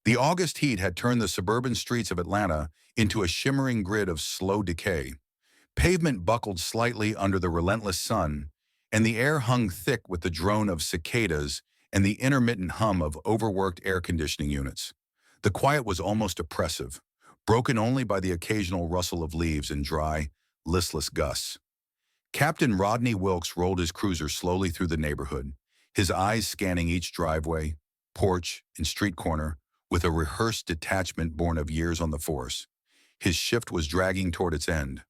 The August heat had turned the suburban streets of Atlanta into a shimmering grid of slow decay. Pavement buckled slightly under the relentless sun, and the air hung thick with the drone of cicadas and the intermittent hum of overworked air conditioning units. The quiet was almost oppressive, broken only by the occasional rustle of leaves and dry, listless gusts. Captain Rodney Wilkes rolled his cruiser slowly through the neighborhood, his eyes scanning each driveway, porch, and street corner with a rehearsed detachment born of years on the force. His shift was dragging toward its end,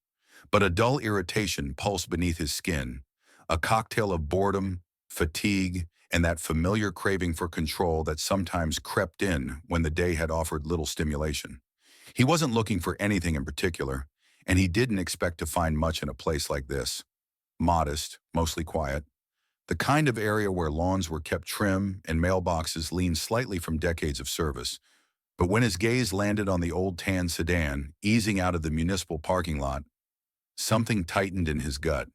but a dull irritation pulsed beneath his skin, a cocktail of boredom, fatigue, and that familiar craving for control that sometimes crept in when the day had offered little stimulation. He wasn't looking for anything in particular, and he didn't expect to find much in a place like this. Modest, mostly quiet, the kind of area where lawns were kept trim and mailboxes leaned slightly from decades of service. But when his gaze landed on the old tan sedan easing out of the municipal parking lot, something tightened in his gut.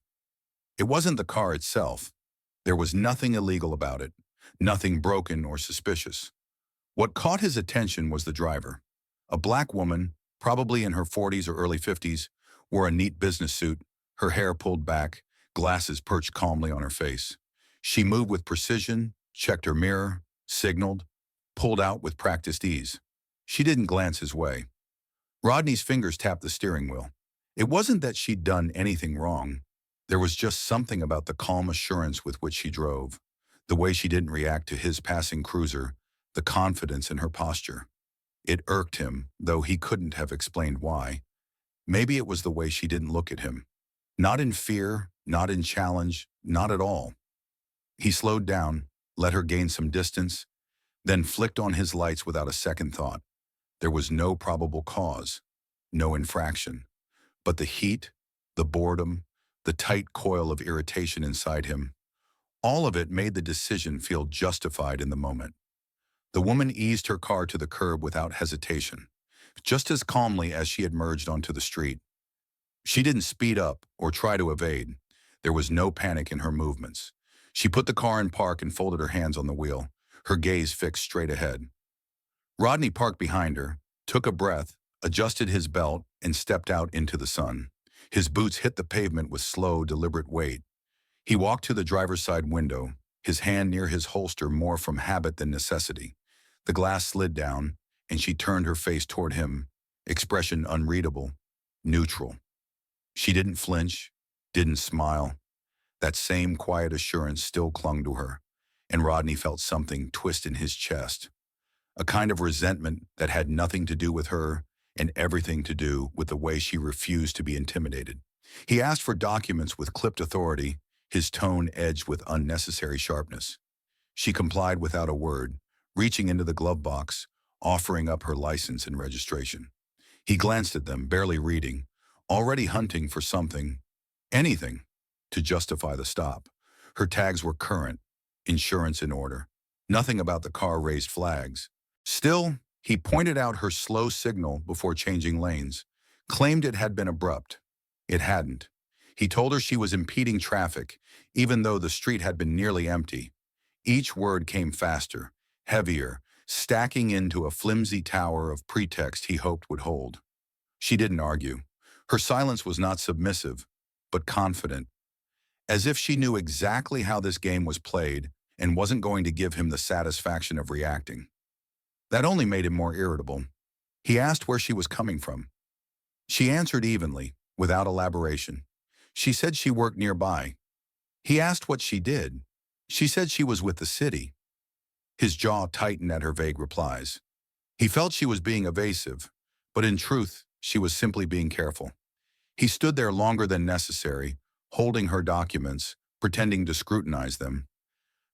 It wasn't the car itself. There was nothing illegal about it, nothing broken or suspicious. What caught his attention was the driver. A black woman, probably in her 40s or early 50s, wore a neat business suit, her hair pulled back, glasses perched calmly on her face. She moved with precision, checked her mirror, signaled, pulled out with practiced ease. She didn't glance his way. Rodney's fingers tapped the steering wheel. It wasn't that she'd done anything wrong. There was just something about the calm assurance with which she drove, the way she didn't react to his passing cruiser, the confidence in her posture. It irked him, though he couldn't have explained why. Maybe it was the way she didn't look at him. Not in fear, not in challenge, not at all. He slowed down, let her gain some distance, then flicked on his lights without a second thought. There was no probable cause, no infraction. But the heat, the boredom, the tight coil of irritation inside him, all of it made the decision feel justified in the moment. The woman eased her car to the curb without hesitation, just as calmly as she had merged onto the street. She didn't speed up or try to evade. There was no panic in her movements. She put the car in park and folded her hands on the wheel, her gaze fixed straight ahead. Rodney parked behind her, took a breath, adjusted his belt, and stepped out into the sun. His boots hit the pavement with slow, deliberate weight. He walked to the driver's side window, his hand near his holster more from habit than necessity. The glass slid down, and she turned her face toward him, expression unreadable, neutral. She didn't flinch, didn't smile. That same quiet assurance still clung to her, and Rodney felt something twist in his chest, a kind of resentment that had nothing to do with her and everything to do with the way she refused to be intimidated. He asked for documents with clipped authority, his tone edged with unnecessary sharpness. She complied without a word, reaching into the glove box, offering up her license and registration. He glanced at them, barely reading, already hunting for something, anything, to justify the stop. Her tags were current, insurance in order. Nothing about the car raised flags. Still, he pointed out her slow signal before changing lanes, claimed it had been abrupt. It hadn't. He told her she was impeding traffic, even though the street had been nearly empty. Each word came faster, heavier, stacking into a flimsy tower of pretext he hoped would hold. She didn't argue. Her silence was not submissive, but confident, as if she knew exactly how this game was played and wasn't going to give him the satisfaction of reacting. That only made him more irritable. He asked where she was coming from. She answered evenly, without elaboration. She said she worked nearby. He asked what she did. She said she was with the city. His jaw tightened at her vague replies. He felt she was being evasive, but in truth, she was simply being careful. He stood there longer than necessary, holding her documents, pretending to scrutinize them.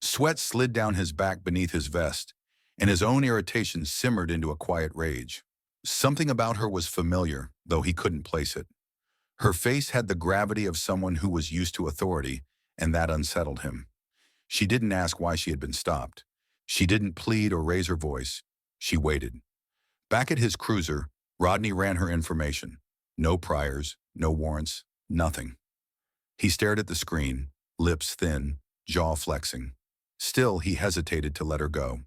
Sweat slid down his back beneath his vest, and his own irritation simmered into a quiet rage. Something about her was familiar, though he couldn't place it. Her face had the gravity of someone who was used to authority, and that unsettled him. She didn't ask why she had been stopped. She didn't plead or raise her voice. She waited. Back at his cruiser, Rodney ran her information. No priors, no warrants, nothing. He stared at the screen, lips thin, jaw flexing. Still, he hesitated to let her go.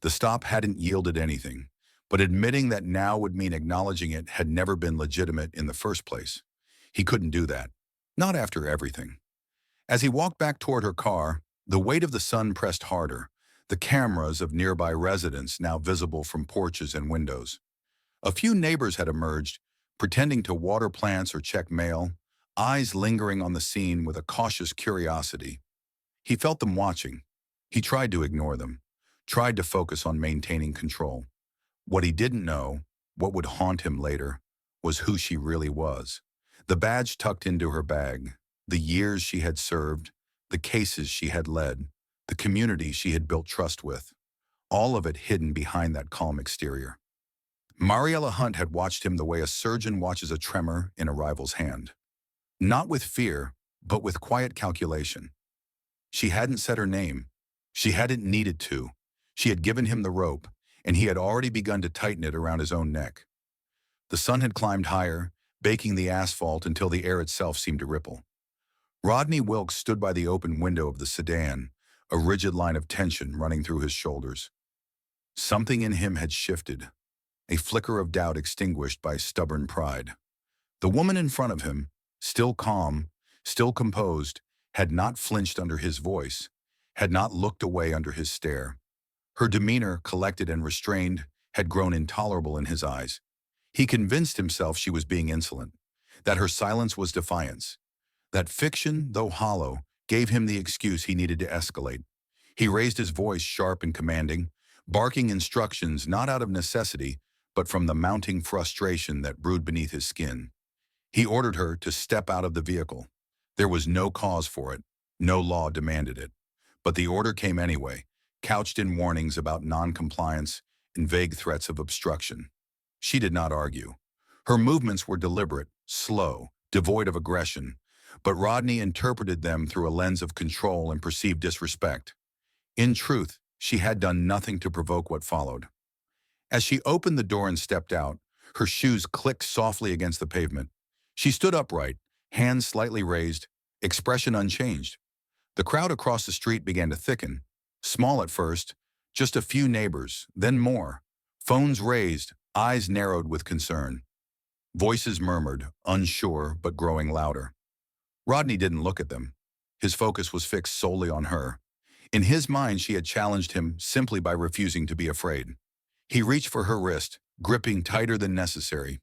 The stop hadn't yielded anything. but admitting that now would mean acknowledging it had never been legitimate in the first place. He couldn't do that. Not after everything. As he walked back toward her car, the weight of the sun pressed harder, the cameras of nearby residents now visible from porches and windows. A few neighbors had emerged, pretending to water plants or check mail, eyes lingering on the scene with a cautious curiosity. He felt them watching. He tried to ignore them, tried to focus on maintaining control. What he didn't know, what would haunt him later, was who she really was. The badge tucked into her bag, the years she had served, the cases she had led, the community she had built trust with, all of it hidden behind that calm exterior. Mariella Hunt had watched him the way a surgeon watches a tremor in a rival's hand. Not with fear, but with quiet calculation. She hadn't said her name. She hadn't needed to. She had given him the rope, and he had already begun to tighten it around his own neck. The sun had climbed higher, baking the asphalt until the air itself seemed to ripple. Rodney Wilkes stood by the open window of the sedan, a rigid line of tension running through his shoulders. Something in him had shifted, a flicker of doubt extinguished by stubborn pride. The woman in front of him, still calm, still composed, had not flinched under his voice, had not looked away under his stare. Her demeanor, collected and restrained, had grown intolerable in his eyes. He convinced himself she was being insolent, that her silence was defiance, that fiction, though hollow, gave him the excuse he needed to escalate. He raised his voice sharp and commanding, barking instructions not out of necessity, but from the mounting frustration that brewed beneath his skin. He ordered her to step out of the vehicle. There was no cause for it, no law demanded it. But the order came anyway, couched in warnings about non-compliance and vague threats of obstruction. She did not argue. Her movements were deliberate, slow, devoid of aggression, but Rodney interpreted them through a lens of control and perceived disrespect. In truth, she had done nothing to provoke what followed. As she opened the door and stepped out, her shoes clicked softly against the pavement. She stood upright, hands slightly raised, expression unchanged. The crowd across the street began to thicken, small at first, just a few neighbors, then more. Phones raised, eyes narrowed with concern. Voices murmured, unsure but growing louder. Rodney didn't look at them. His focus was fixed solely on her. In his mind, she had challenged him simply by refusing to be afraid. He reached for her wrist, gripping tighter than necessary.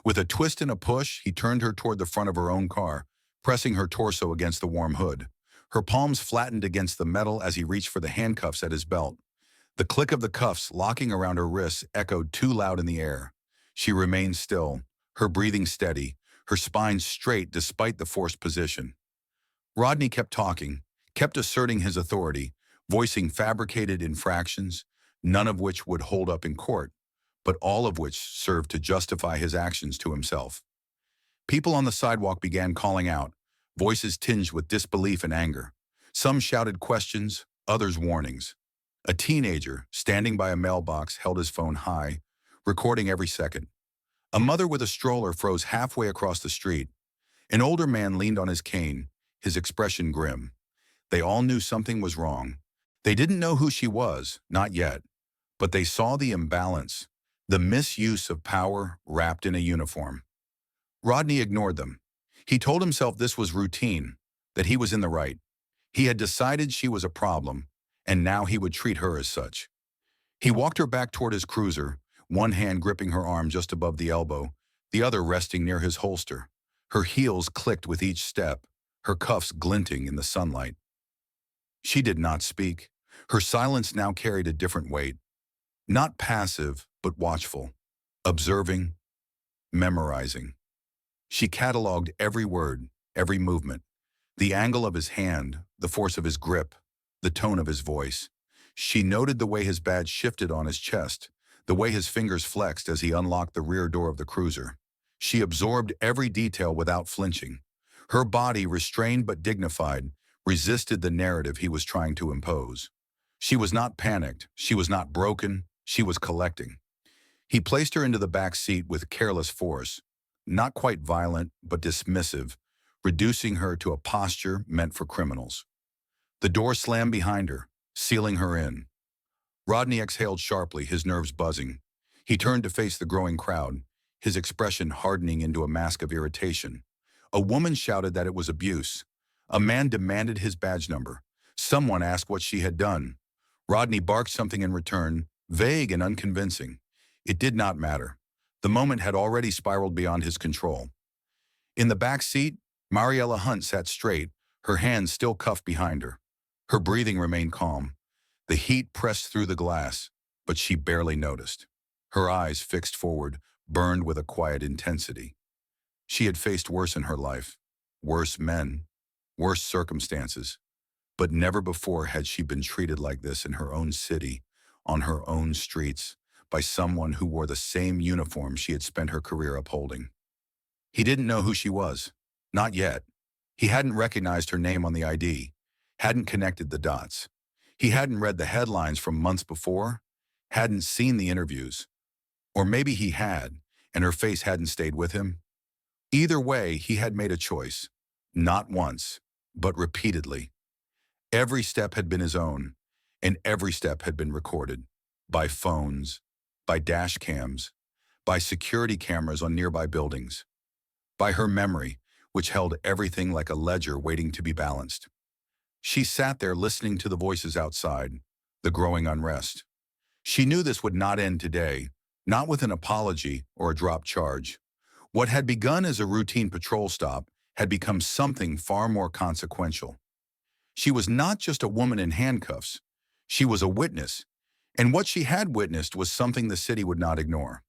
With a twist and a push, he turned her toward the front of her own car, pressing her torso against the warm hood. Her palms flattened against the metal as he reached for the handcuffs at his belt. The click of the cuffs locking around her wrists echoed too loud in the air. She remained still, her breathing steady, her spine straight despite the forced position. Rodney kept talking, kept asserting his authority, voicing fabricated infractions, none of which would hold up in court, but all of which served to justify his actions to himself. People on the sidewalk began calling out, voices tinged with disbelief and anger. Some shouted questions, others warnings. A teenager, standing by a mailbox, held his phone high, recording every second. A mother with a stroller froze halfway across the street. An older man leaned on his cane, his expression grim. They all knew something was wrong. They didn't know who she was, not yet, but they saw the imbalance, the misuse of power wrapped in a uniform. Rodney ignored them. He told himself this was routine, that he was in the right. He had decided she was a problem, and now he would treat her as such. He walked her back toward his cruiser, one hand gripping her arm just above the elbow, the other resting near his holster. Her heels clicked with each step, her cuffs glinting in the sunlight. She did not speak. Her silence now carried a different weight. Not passive, but watchful, observing, memorizing. She cataloged every word, every movement, the angle of his hand, the force of his grip, the tone of his voice. She noted the way his badge shifted on his chest, the way his fingers flexed as he unlocked the rear door of the cruiser. She absorbed every detail without flinching. Her body, restrained but dignified, resisted the narrative he was trying to impose. She was not panicked, she was not broken, she was collecting. He placed her into the back seat with careless force, not quite violent, but dismissive, reducing her to a posture meant for criminals. The door slammed behind her, sealing her in. Rodney exhaled sharply, his nerves buzzing. He turned to face the growing crowd, his expression hardening into a mask of irritation. A woman shouted that it was abuse. A man demanded his badge number. Someone asked what she had done. Rodney barked something in return, vague and unconvincing. It did not matter. The moment had already spiraled beyond his control. In the back seat, Mariella Hunt sat straight, her hands still cuffed behind her. Her breathing remained calm. The heat pressed through the glass, but she barely noticed. Her eyes, fixed forward, burned with a quiet intensity. She had faced worse in her life, worse men, worse circumstances, but never before had she been treated like this in her own city, on her own streets, by someone who wore the same uniform she had spent her career upholding. He didn't know who she was. Not yet. He hadn't recognized her name on the ID, hadn't connected the dots. He hadn't read the headlines from months before, hadn't seen the interviews. Or maybe he had, and her face hadn't stayed with him. Either way, he had made a choice. Not once, but repeatedly. Every step had been his own, and every step had been recorded. By phones, by dash cams, by security cameras on nearby buildings, by her memory, which held everything like a ledger waiting to be balanced. She sat there listening to the voices outside, the growing unrest. She knew this would not end today, not with an apology or a dropped charge. What had begun as a routine patrol stop had become something far more consequential. She was not just a woman in handcuffs. She was a witness, and what she had witnessed was something the city would not ignore.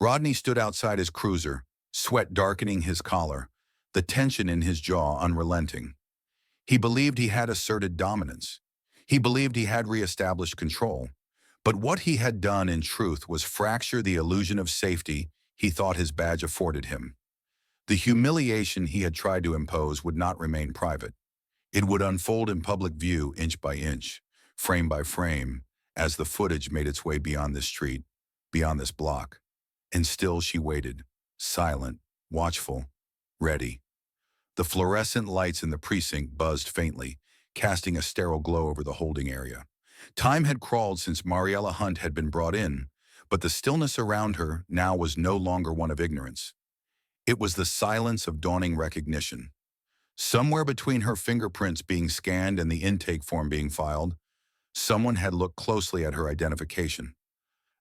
Rodney stood outside his cruiser, sweat darkening his collar, the tension in his jaw unrelenting. He believed he had asserted dominance. He believed he had reestablished control. But what he had done in truth was fracture the illusion of safety he thought his badge afforded him. The humiliation he had tried to impose would not remain private. It would unfold in public view inch by inch, frame by frame, as the footage made its way beyond this street, beyond this block. And still she waited, silent, watchful, ready. The fluorescent lights in the precinct buzzed faintly, casting a sterile glow over the holding area. Time had crawled since Mariella Hunt had been brought in, but the stillness around her now was no longer one of ignorance. It was the silence of dawning recognition. Somewhere between her fingerprints being scanned and the intake form being filed, someone had looked closely at her identification.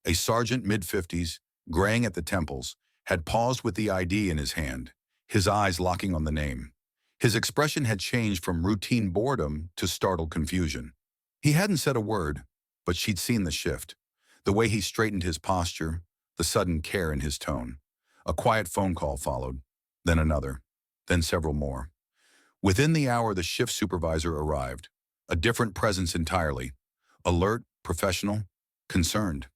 A sergeant mid-50s, graying at the temples, had paused with the ID in his hand, his eyes locking on the name. His expression had changed from routine boredom to startled confusion. He hadn't said a word, but she'd seen the shift. The way he straightened his posture, the sudden care in his tone. A quiet phone call followed, then another, then several more. Within the hour, the shift supervisor arrived, a different presence entirely, alert, professional, concerned.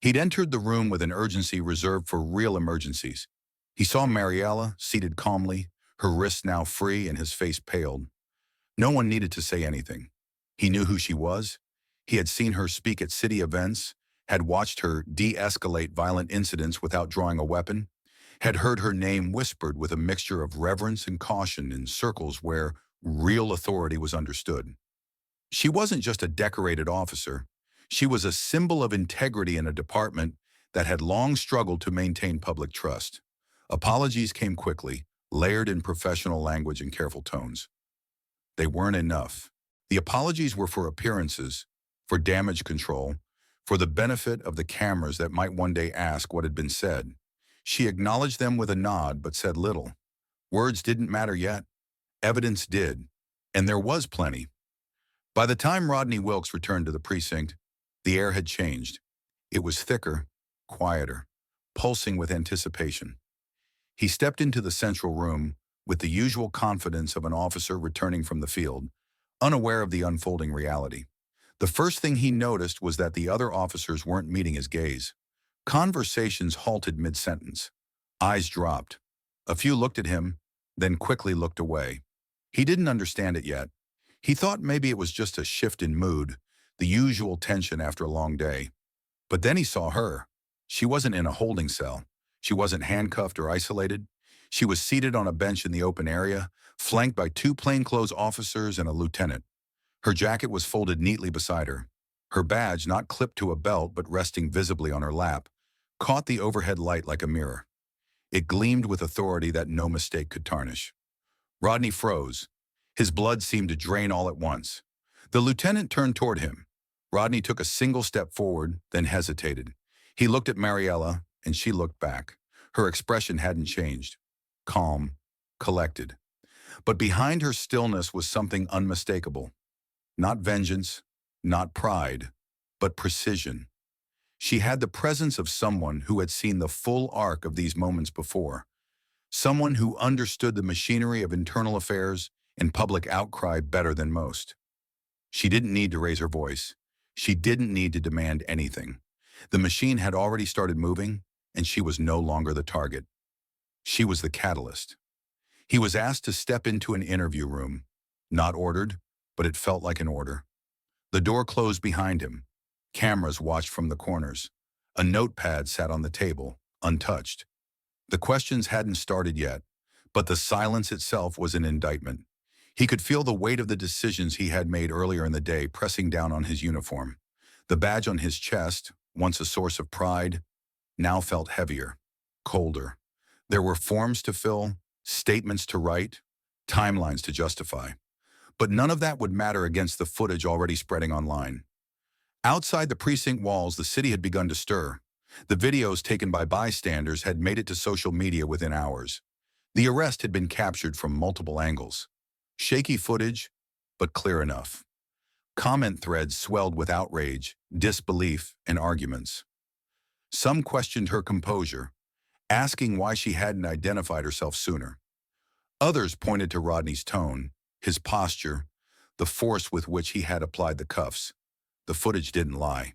He'd entered the room with an urgency reserved for real emergencies. He saw Mariella, seated calmly, her wrists now free and his face paled. No one needed to say anything. He knew who she was. He had seen her speak at city events, had watched her de-escalate violent incidents without drawing a weapon, had heard her name whispered with a mixture of reverence and caution in circles where real authority was understood. She wasn't just a decorated officer. She was a symbol of integrity in a department that had long struggled to maintain public trust. Apologies came quickly, layered in professional language and careful tones. They weren't enough. The apologies were for appearances, for damage control, for the benefit of the cameras that might one day ask what had been said. She acknowledged them with a nod but said little. Words didn't matter yet. Evidence did, and there was plenty. By the time Rodney Wilkes returned to the precinct, the air had changed. It was thicker, quieter, pulsing with anticipation. He stepped into the central room with the usual confidence of an officer returning from the field, unaware of the unfolding reality. The first thing he noticed was that the other officers weren't meeting his gaze. Conversations halted mid-sentence. Eyes dropped. A few looked at him, then quickly looked away. He didn't understand it yet. He thought maybe it was just a shift in mood, the usual tension after a long day. But then he saw her. She wasn't in a holding cell. She wasn't handcuffed or isolated. She was seated on a bench in the open area, flanked by two plainclothes officers and a lieutenant. Her jacket was folded neatly beside her, her badge not clipped to a belt but resting visibly on her lap, caught the overhead light like a mirror. It gleamed with authority that no mistake could tarnish. Rodney froze. His blood seemed to drain all at once. The lieutenant turned toward him. Rodney took a single step forward, then hesitated. He looked at Mariella, and she looked back. Her expression hadn't changed. Calm, collected. But behind her stillness was something unmistakable. Not vengeance, not pride, but precision. She had the presence of someone who had seen the full arc of these moments before. Someone who understood the machinery of internal affairs and public outcry better than most. She didn't need to raise her voice. She didn't need to demand anything. The machine had already started moving, and she was no longer the target. She was the catalyst. He was asked to step into an interview room. Not ordered, but it felt like an order. The door closed behind him. Cameras watched from the corners. A notepad sat on the table, untouched. The questions hadn't started yet, but the silence itself was an indictment. He could feel the weight of the decisions he had made earlier in the day pressing down on his uniform. The badge on his chest, once a source of pride, now felt heavier, colder. There were forms to fill, statements to write, timelines to justify. But none of that would matter against the footage already spreading online. Outside the precinct walls, the city had begun to stir. The videos taken by bystanders had made it to social media within hours. The arrest had been captured from multiple angles. Shaky footage, but clear enough. Comment threads swelled with outrage, disbelief, and arguments. Some questioned her composure, asking why she hadn't identified herself sooner. Others pointed to Rodney's tone, his posture, the force with which he had applied the cuffs. The footage didn't lie.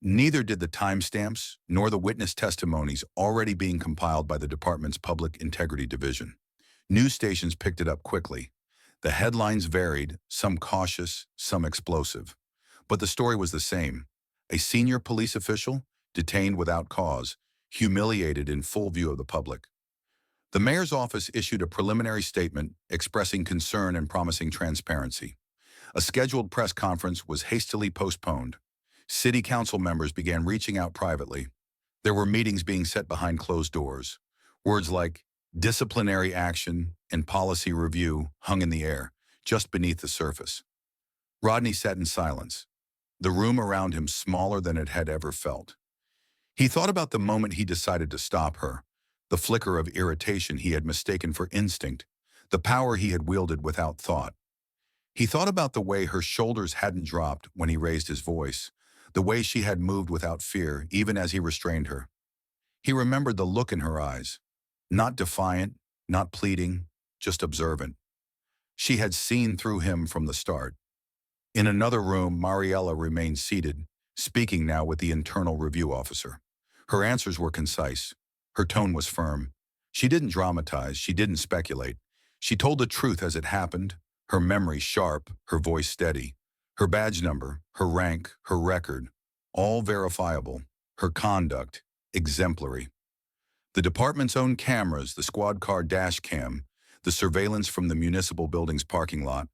Neither did the timestamps nor the witness testimonies already being compiled by the department's Public Integrity Division. News stations picked it up quickly. The headlines varied, some cautious, some explosive. But the story was the same. A senior police official, detained without cause, humiliated in full view of the public. The mayor's office issued a preliminary statement expressing concern and promising transparency. A scheduled press conference was hastily postponed. City council members began reaching out privately. There were meetings being set behind closed doors. Words like disciplinary action and policy review hung in the air, just beneath the surface. Rodney sat in silence, the room around him smaller than it had ever felt. He thought about the moment he decided to stop her, the flicker of irritation he had mistaken for instinct, the power he had wielded without thought. He thought about the way her shoulders hadn't dropped when he raised his voice, the way she had moved without fear, even as he restrained her. He remembered the look in her eyes, not defiant, not pleading, just observant. She had seen through him from the start. In another room, Mariella remained seated, speaking now with the internal review officer. Her answers were concise. Her tone was firm. She didn't dramatize, she didn't speculate. She told the truth as it happened, her memory sharp, her voice steady. Her badge number, her rank, her record, all verifiable. Her conduct, exemplary. The department's own cameras, the squad car dash cam, the surveillance from the municipal building's parking lot,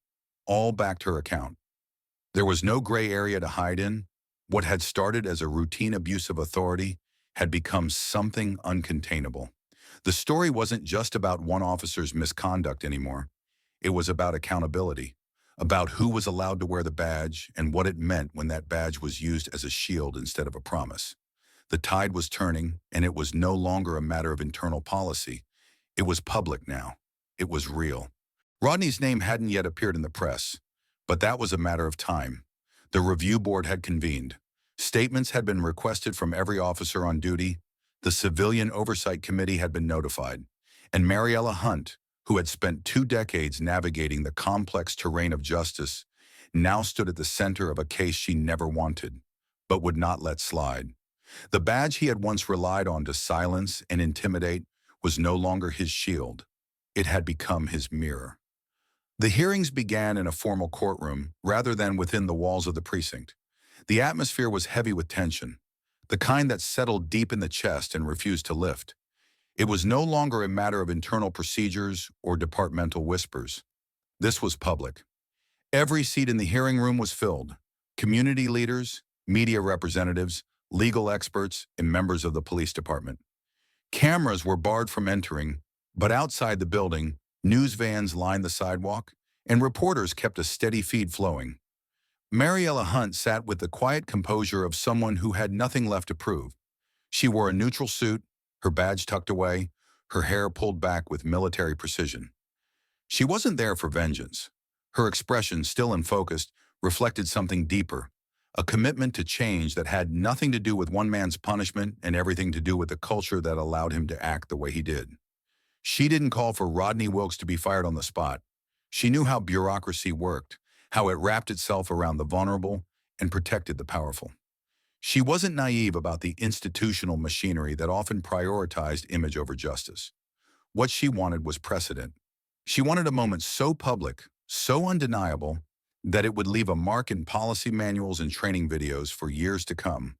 all backed her account. There was no gray area to hide in. What had started as a routine abuse of authority had become something uncontainable. The story wasn't just about one officer's misconduct anymore. It was about accountability, about who was allowed to wear the badge and what it meant when that badge was used as a shield instead of a promise. The tide was turning, and it was no longer a matter of internal policy. It was public now. It was real. Rodney's name hadn't yet appeared in the press, but that was a matter of time. The review board had convened. Statements had been requested from every officer on duty. The Civilian Oversight Committee had been notified. And Mariella Hunt, who had spent 2 decades navigating the complex terrain of justice, now stood at the center of a case she never wanted, but would not let slide. The badge he had once relied on to silence and intimidate was no longer his shield. It had become his mirror. The hearings began in a formal courtroom rather than within the walls of the precinct. The atmosphere was heavy with tension, the kind that settled deep in the chest and refused to lift. It was no longer a matter of internal procedures or departmental whispers. This was public. Every seat in the hearing room was filled. Community leaders, media representatives, legal experts, and members of the police department. Cameras were barred from entering, but outside the building, news vans lined the sidewalk, and reporters kept a steady feed flowing. Mariella Hunt sat with the quiet composure of someone who had nothing left to prove. She wore a neutral suit, her badge tucked away, her hair pulled back with military precision. She wasn't there for vengeance. Her expression, still unfocused, reflected something deeper, a commitment to change that had nothing to do with one man's punishment and everything to do with the culture that allowed him to act the way he did. She didn't call for Rodney Wilkes to be fired on the spot. She knew how bureaucracy worked, how it wrapped itself around the vulnerable and protected the powerful. She wasn't naive about the institutional machinery that often prioritized image over justice. What she wanted was precedent. She wanted a moment so public, so undeniable, that it would leave a mark in policy manuals and training videos for years to come.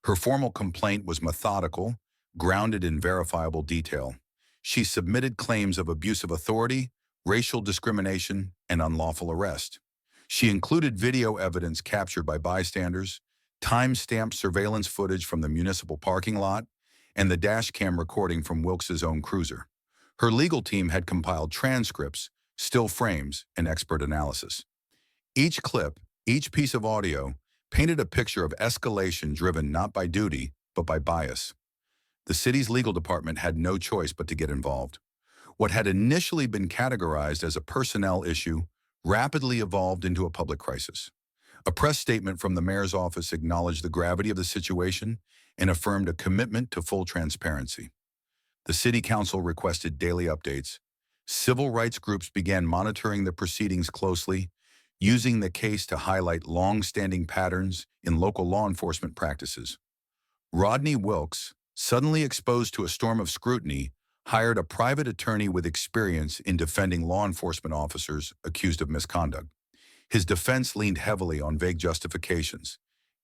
Her formal complaint was methodical, grounded in verifiable detail. She submitted claims of abuse of authority, racial discrimination, and unlawful arrest. She included video evidence captured by bystanders, time-stamped surveillance footage from the municipal parking lot, and the dash cam recording from Wilkes's own cruiser. Her legal team had compiled transcripts, still frames, and expert analysis. Each clip, each piece of audio, painted a picture of escalation driven not by duty, but by bias. The city's legal department had no choice but to get involved. What had initially been categorized as a personnel issue rapidly evolved into a public crisis. A press statement from the mayor's office acknowledged the gravity of the situation and affirmed a commitment to full transparency. The city council requested daily updates. Civil rights groups began monitoring the proceedings closely, using the case to highlight long-standing patterns in local law enforcement practices. Rodney Wilkes, suddenly exposed to a storm of scrutiny, hired a private attorney with experience in defending law enforcement officers accused of misconduct. His defense leaned heavily on vague justifications,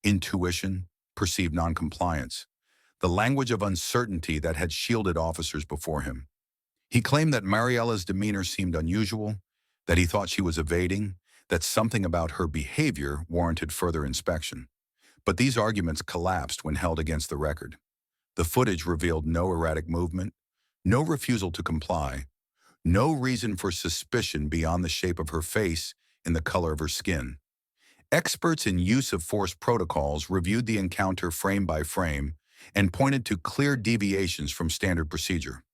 intuition, perceived noncompliance, the language of uncertainty that had shielded officers before him. He claimed that Mariella's demeanor seemed unusual, that he thought she was evading, that something about her behavior warranted further inspection. But these arguments collapsed when held against the record. The footage revealed no erratic movement, no refusal to comply, no reason for suspicion beyond the shape of her face and the color of her skin. Experts in use of force protocols reviewed the encounter frame by frame and pointed to clear deviations from standard procedure.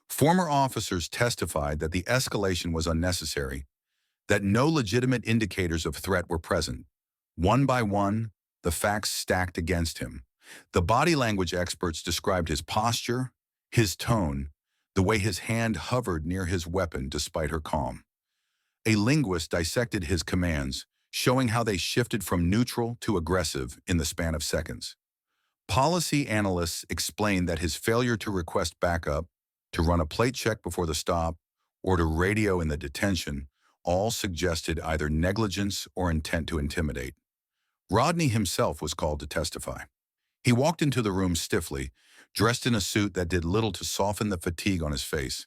Former officers testified that the escalation was unnecessary, that no legitimate indicators of threat were present. One by one, the facts stacked against him. The body language experts described his posture, his tone, the way his hand hovered near his weapon despite her calm. A linguist dissected his commands, showing how they shifted from neutral to aggressive in the span of seconds. Policy analysts explained that his failure to request backup, to run a plate check before the stop, or to radio in the detention all suggested either negligence or intent to intimidate. Rodney himself was called to testify. He walked into the room stiffly, dressed in a suit that did little to soften the fatigue on his face.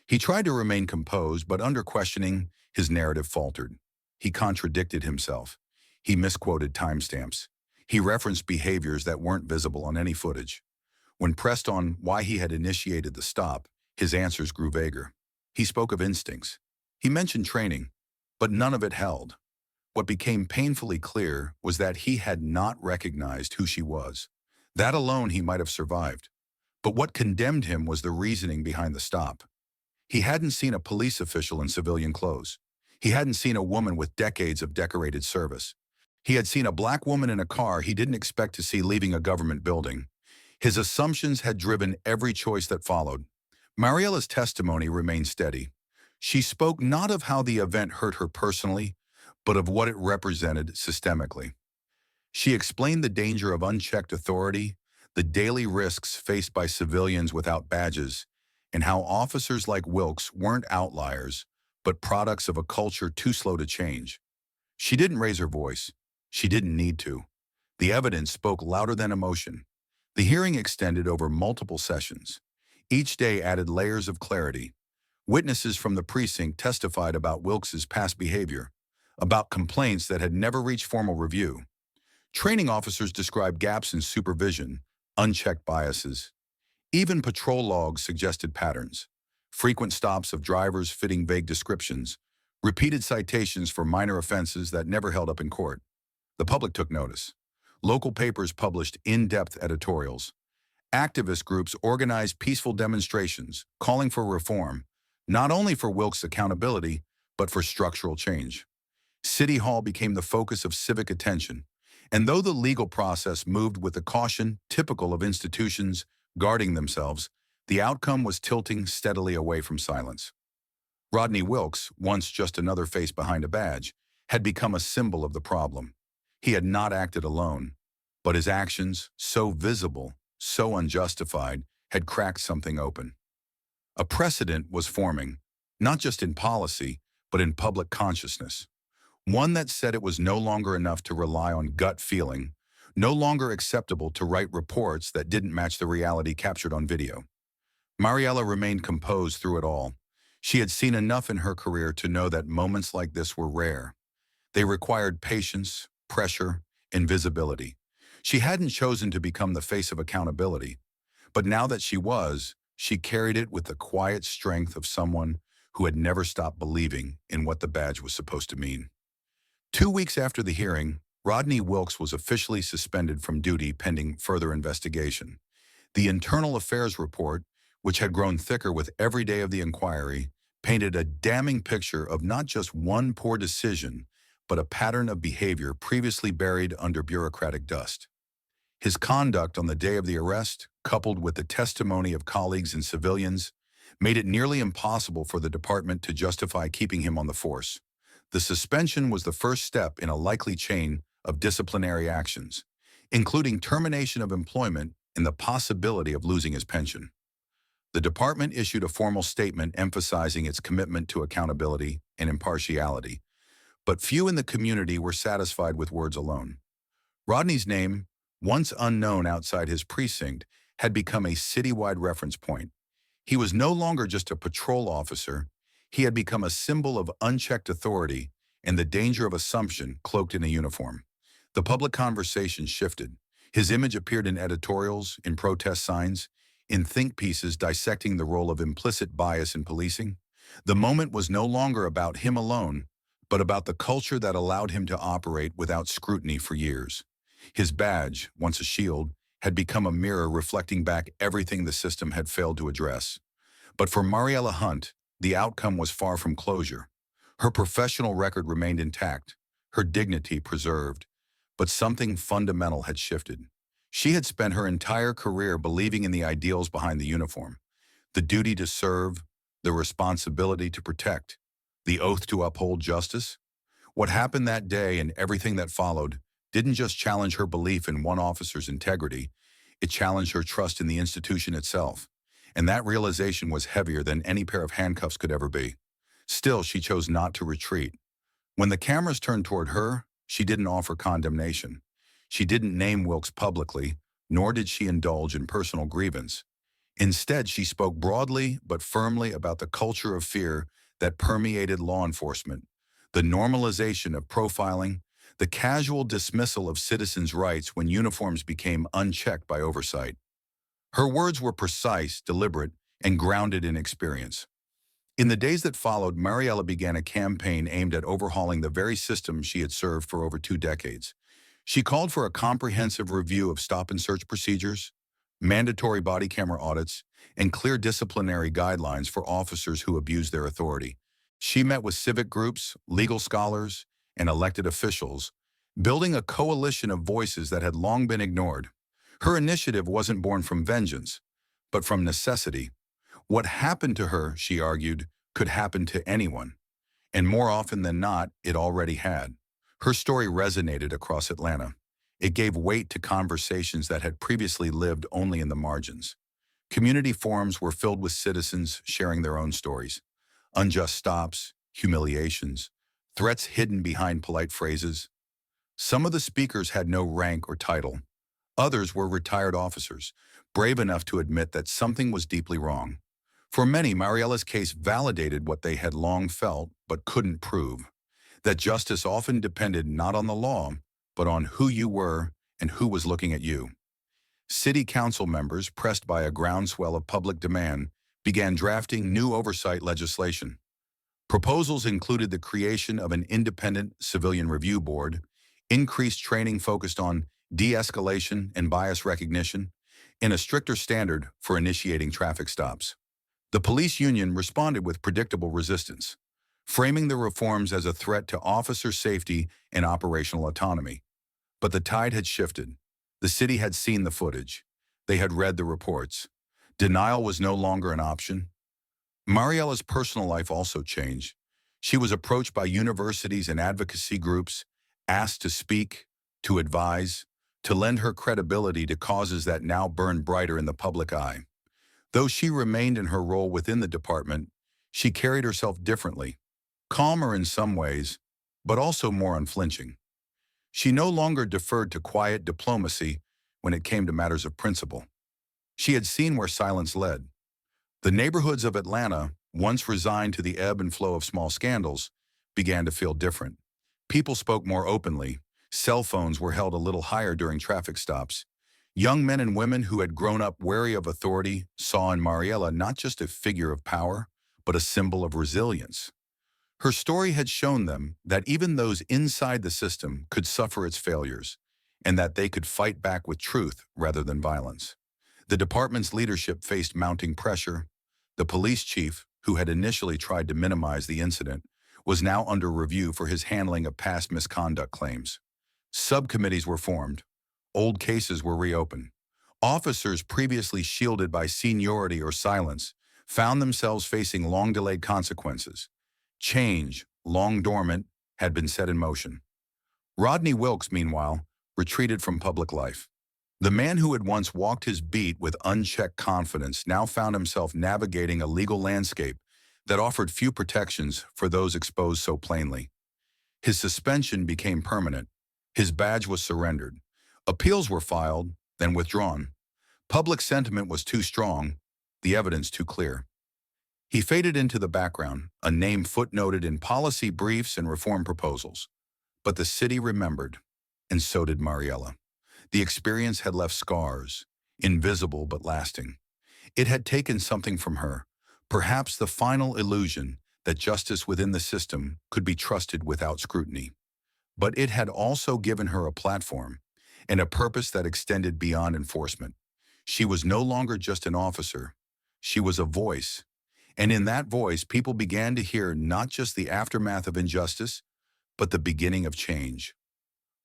He tried to remain composed, but under questioning, his narrative faltered. He contradicted himself. He misquoted timestamps. He referenced behaviors that weren't visible on any footage. When pressed on why he had initiated the stop, his answers grew vaguer. He spoke of instincts. He mentioned training, but none of it held. What became painfully clear was that he had not recognized who she was. That alone he might have survived. But what condemned him was the reasoning behind the stop. He hadn't seen a police official in civilian clothes. He hadn't seen a woman with decades of decorated service. He had seen a black woman in a car he didn't expect to see leaving a government building. His assumptions had driven every choice that followed. Mariella's testimony remained steady. She spoke not of how the event hurt her personally, but of what it represented systemically. She explained the danger of unchecked authority, the daily risks faced by civilians without badges, and how officers like Wilkes weren't outliers, but products of a culture too slow to change. She didn't raise her voice. She didn't need to. The evidence spoke louder than emotion. The hearing extended over multiple sessions. Each day added layers of clarity. Witnesses from the precinct testified about Wilkes's past behavior, about complaints that had never reached formal review. Training officers described gaps in supervision, unchecked biases. Even patrol logs suggested patterns. Frequent stops of drivers fitting vague descriptions, repeated citations for minor offenses that never held up in court. The public took notice. Local papers published in-depth editorials. Activist groups organized peaceful demonstrations, calling for reform, not only for Wilkes' accountability, but for structural change. City Hall became the focus of civic attention, and though the legal process moved with the caution typical of institutions guarding themselves, the outcome was tilting steadily away from silence. Rodney Wilkes, once just another face behind a badge, had become a symbol of the problem. He had not acted alone, but his actions, so visible, so unjustified, had cracked something open. A precedent was forming, not just in policy, but in public consciousness. One that said it was no longer enough to rely on gut feeling, no longer acceptable to write reports that didn't match the reality captured on video. Mariella remained composed through it all. She had seen enough in her career to know that moments like this were rare. They required patience, pressure, and visibility. She hadn't chosen to become the face of accountability, but now that she was, she carried it with the quiet strength of someone who had never stopped believing in what the badge was supposed to mean. 2 weeks after the hearing, Rodney Wilkes was officially suspended from duty pending further investigation. The Internal Affairs report, which had grown thicker with every day of the inquiry, painted a damning picture of not just one poor decision, but a pattern of behavior previously buried under bureaucratic dust. His conduct on the day of the arrest, coupled with the testimony of colleagues and civilians, made it nearly impossible for the department to justify keeping him on the force. The suspension was the first step in a likely chain of disciplinary actions, including termination of employment and the possibility of losing his pension. The department issued a formal statement emphasizing its commitment to accountability and impartiality, but few in the community were satisfied with words alone. Rodney's name, once unknown outside his precinct, had become a citywide reference point. He was no longer just a patrol officer. He had become a symbol of unchecked authority and the danger of assumption cloaked in a uniform. The public conversation shifted. His image appeared in editorials, in protest signs, in think pieces dissecting the role of implicit bias in policing. The moment was no longer about him alone, but about the culture that allowed him to operate without scrutiny for years. His badge, once a shield, had become a mirror reflecting back everything the system had failed to address. But for Mariella Hunt, the outcome was far from closure. Her professional record remained intact, her dignity preserved, but something fundamental had shifted. She had spent her entire career believing in the ideals behind the uniform, the duty to serve, the responsibility to protect, the oath to uphold justice. What happened that day and everything that followed didn't just challenge her belief in one officer's integrity, it challenged her trust in the institution itself. And that realization was heavier than any pair of handcuffs could ever be. Still, she chose not to retreat. When the cameras turned toward her, she didn't offer condemnation. She didn't name Wilkes publicly, nor did she indulge in personal grievance. Instead, she spoke broadly but firmly about the culture of fear that permeated law enforcement, the normalization of profiling, the casual dismissal of citizens' rights when uniforms became unchecked by oversight. Her words were precise, deliberate, and grounded in experience. In the days that followed, Mariella began a campaign aimed at overhauling the very system she had served for over 2 decades. She called for a comprehensive review of stop-and-search procedures, mandatory body camera audits, and clear disciplinary guidelines for officers who abuse their authority. She met with civic groups, legal scholars, and elected officials, building a coalition of voices that had long been ignored. Her initiative wasn't born from vengeance, but from necessity. What happened to her, she argued, could happen to anyone. And more often than not, it already had. Her story resonated across Atlanta. It gave weight to conversations that had previously lived only in the margins. Community forums were filled with citizens sharing their own stories. Unjust stops, humiliations, threats hidden behind polite phrases. Some of the speakers had no rank or title. Others were retired officers, brave enough to admit that something was deeply wrong. For many, Mariella's case validated what they had long felt but couldn't prove, that justice often depended not on the law, but on who you were and who was looking at you. City council members, pressed by a groundswell of public demand, began drafting new oversight legislation. Proposals included the creation of an independent civilian review board, increased training focused on de-escalation and bias recognition, and a stricter standard for initiating traffic stops. The police union responded with predictable resistance, framing the reforms as a threat to officer safety and operational autonomy. But the tide had shifted. The city had seen the footage. They had read the reports. Denial was no longer an option. Mariella's personal life also changed. She was approached by universities and advocacy groups, asked to speak, to advise, to lend her credibility to causes that now burned brighter in the public eye. Though she remained in her role within the department, she carried herself differently, calmer in some ways, but also more unflinching. She no longer deferred to quiet diplomacy when it came to matters of principle. She had seen where silence led. The neighborhoods of Atlanta, once resigned to the ebb and flow of small scandals, began to feel different. People spoke more openly. Cell phones were held a little higher during traffic stops. Young men and women who had grown up wary of authority saw in Mariella not just a figure of power, but a symbol of resilience. Her story had shown them that even those inside the system could suffer its failures, and that they could fight back with truth rather than violence. The department's leadership faced mounting pressure. The police chief, who had initially tried to minimize the incident, was now under review for his handling of past misconduct claims. Subcommittees were formed. Old cases were reopened. Officers previously shielded by seniority or silence found themselves facing long-delayed consequences. Change, long dormant, had been set in motion. Rodney Wilkes, meanwhile, retreated from public life. The man who had once walked his beat with unchecked confidence now found himself navigating a legal landscape that offered few protections for those exposed so plainly. His suspension became permanent. His badge was surrendered. Appeals were filed, then withdrawn. Public sentiment was too strong, the evidence too clear. He faded into the background, a name footnoted in policy briefs and reform proposals. But the city remembered, and so did Mariella. The experience had left scars, invisible but lasting. It had taken something from her, perhaps the final illusion that justice within the system could be trusted without scrutiny. But it had also given her a platform and a purpose that extended beyond enforcement. She was no longer just an officer. She was a voice. And in that voice, people began to hear not just the aftermath of injustice, but the beginning of change.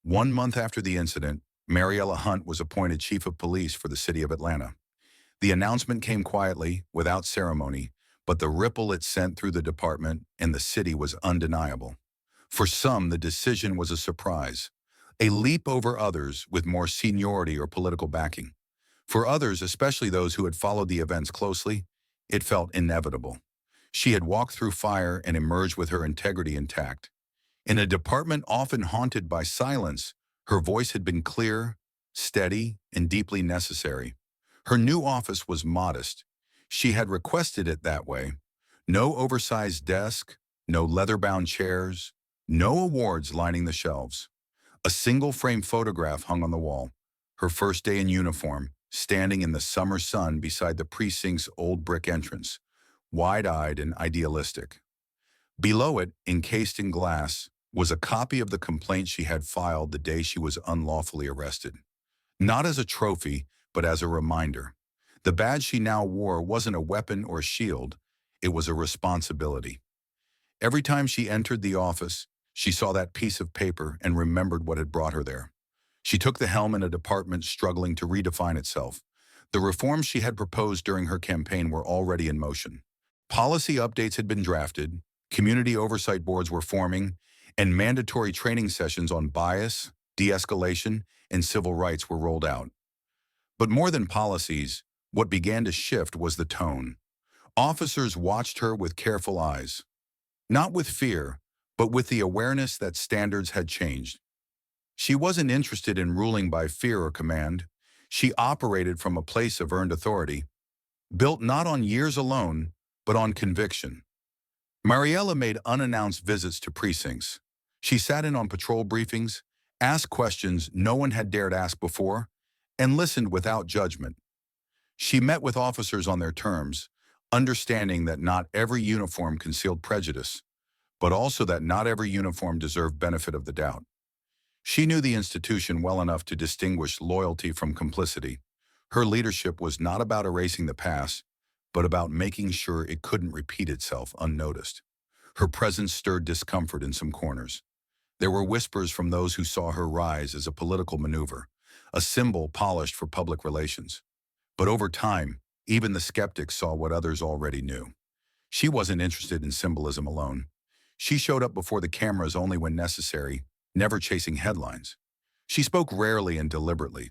1 month after the incident, Mariella Hunt was appointed chief of police for the city of Atlanta. The announcement came quietly, without ceremony, but the ripple it sent through the department and the city was undeniable. For some, the decision was a surprise, a leap over others with more seniority or political backing. For others, especially those who had followed the events closely, it felt inevitable. She had walked through fire and emerged with her integrity intact. In a department often haunted by silence, her voice had been clear, steady, and deeply necessary. Her new office was modest. She had requested it that way. No oversized desk, no leather-bound chairs, no awards lining the shelves. A single-frame photograph hung on the wall, her first day in uniform, standing in the summer sun beside the precinct's old brick entrance, wide-eyed and idealistic. Below it, encased in glass, was a copy of the complaint she had filed the day she was unlawfully arrested. Not as a trophy, but as a reminder. The badge she now wore wasn't a weapon or shield, it was a responsibility. Every time she entered the office, she saw that piece of paper and remembered what had brought her there. She took the helm in a department struggling to redefine itself. The reforms she had proposed during her campaign were already in motion. Policy updates had been drafted, community oversight boards were forming, and mandatory training sessions on bias, de-escalation, and civil rights were rolled out. But more than policies, what began to shift was the tone. Officers watched her with careful eyes. Not with fear, but with the awareness that standards had changed. She wasn't interested in ruling by fear or command. She operated from a place of earned authority, built not on years alone, but on conviction. Mariella made unannounced visits to precincts. She sat in on patrol briefings, asked questions no one had dared ask before, and listened without judgment. She met with officers on their terms, understanding that not every uniform concealed prejudice, but also that not every uniform deserved benefit of the doubt. She knew the institution well enough to distinguish loyalty from complicity. Her leadership was not about erasing the past, but about making sure it couldn't repeat itself unnoticed. Her presence stirred discomfort in some corners. There were whispers from those who saw her rise as a political maneuver, a symbol polished for public relations. But over time, even the skeptics saw what others already knew. She wasn't interested in symbolism alone. She showed up before the cameras only when necessary, never chasing headlines. She spoke rarely and deliberately.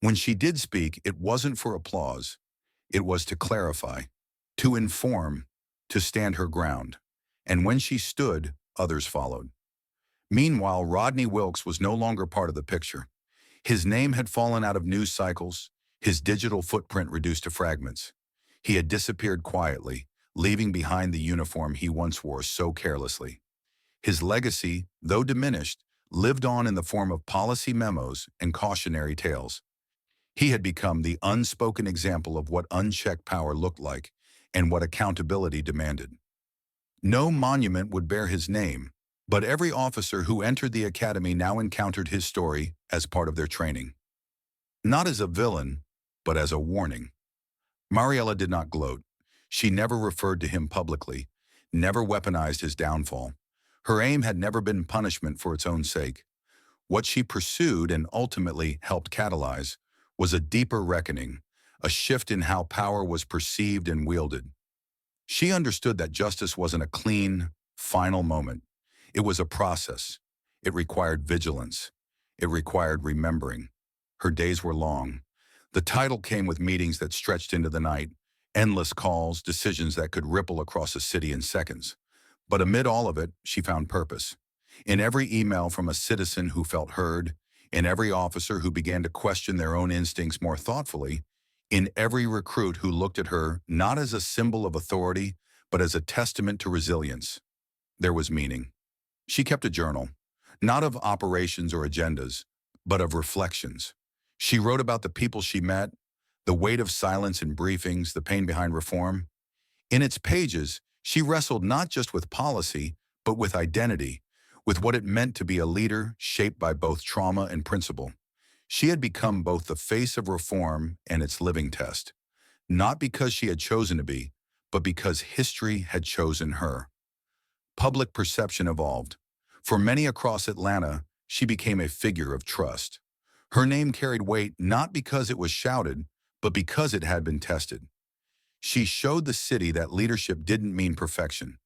When she did speak, it wasn't for applause. It was to clarify, to inform, to stand her ground. And when she stood, others followed. Meanwhile, Rodney Wilkes was no longer part of the picture. His name had fallen out of news cycles, his digital footprint reduced to fragments. He had disappeared quietly, leaving behind the uniform he once wore so carelessly. His legacy, though diminished, lived on in the form of policy memos and cautionary tales. He had become the unspoken example of what unchecked power looked like and what accountability demanded. No monument would bear his name, but every officer who entered the academy now encountered his story as part of their training. Not as a villain, but as a warning. Mariella did not gloat. She never referred to him publicly, never weaponized his downfall. Her aim had never been punishment for its own sake. What she pursued and ultimately helped catalyze was a deeper reckoning, a shift in how power was perceived and wielded. She understood that justice wasn't a clean, final moment. It was a process. It required vigilance. It required remembering. Her days were long. The title came with meetings that stretched into the night, endless calls, decisions that could ripple across a city in seconds. But amid all of it, she found purpose. In every email from a citizen who felt heard, in every officer who began to question their own instincts more thoughtfully, in every recruit who looked at her not as a symbol of authority, but as a testament to resilience, there was meaning. She kept a journal, not of operations or agendas, but of reflections. She wrote about the people she met, the weight of silence in briefings, the pain behind reform. In its pages, she wrestled not just with policy, but with identity, with what it meant to be a leader shaped by both trauma and principle. She had become both the face of reform and its living test, not because she had chosen to be, but because history had chosen her. Public perception evolved. For many across Atlanta, she became a figure of trust. Her name carried weight not because it was shouted, but because it had been tested. She showed the city that leadership didn't mean perfection.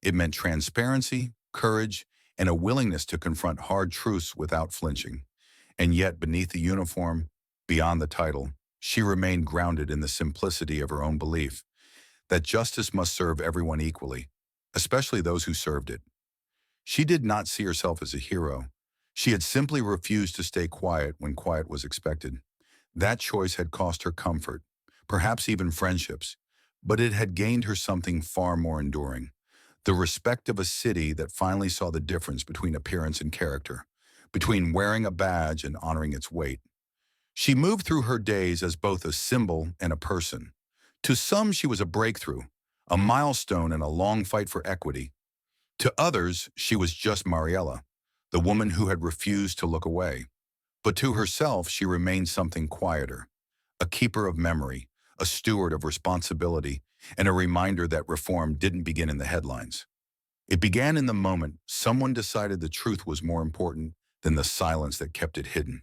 It meant transparency, courage, and a willingness to confront hard truths without flinching. And yet, beneath the uniform, beyond the title, she remained grounded in the simplicity of her own belief that justice must serve everyone equally, especially those who served it. She did not see herself as a hero. She had simply refused to stay quiet when quiet was expected. That choice had cost her comfort, perhaps even friendships, but it had gained her something far more enduring: the respect of a city that finally saw the difference between appearance and character, between wearing a badge and honoring its weight. She moved through her days as both a symbol and a person. To some, she was a breakthrough, a milestone in a long fight for equity. To others, she was just Mariella, the woman who had refused to look away. But to herself, she remained something quieter, a keeper of memory, a steward of responsibility, and a reminder that reform didn't begin in the headlines. It began in the moment someone decided the truth was more important than the silence that kept it hidden.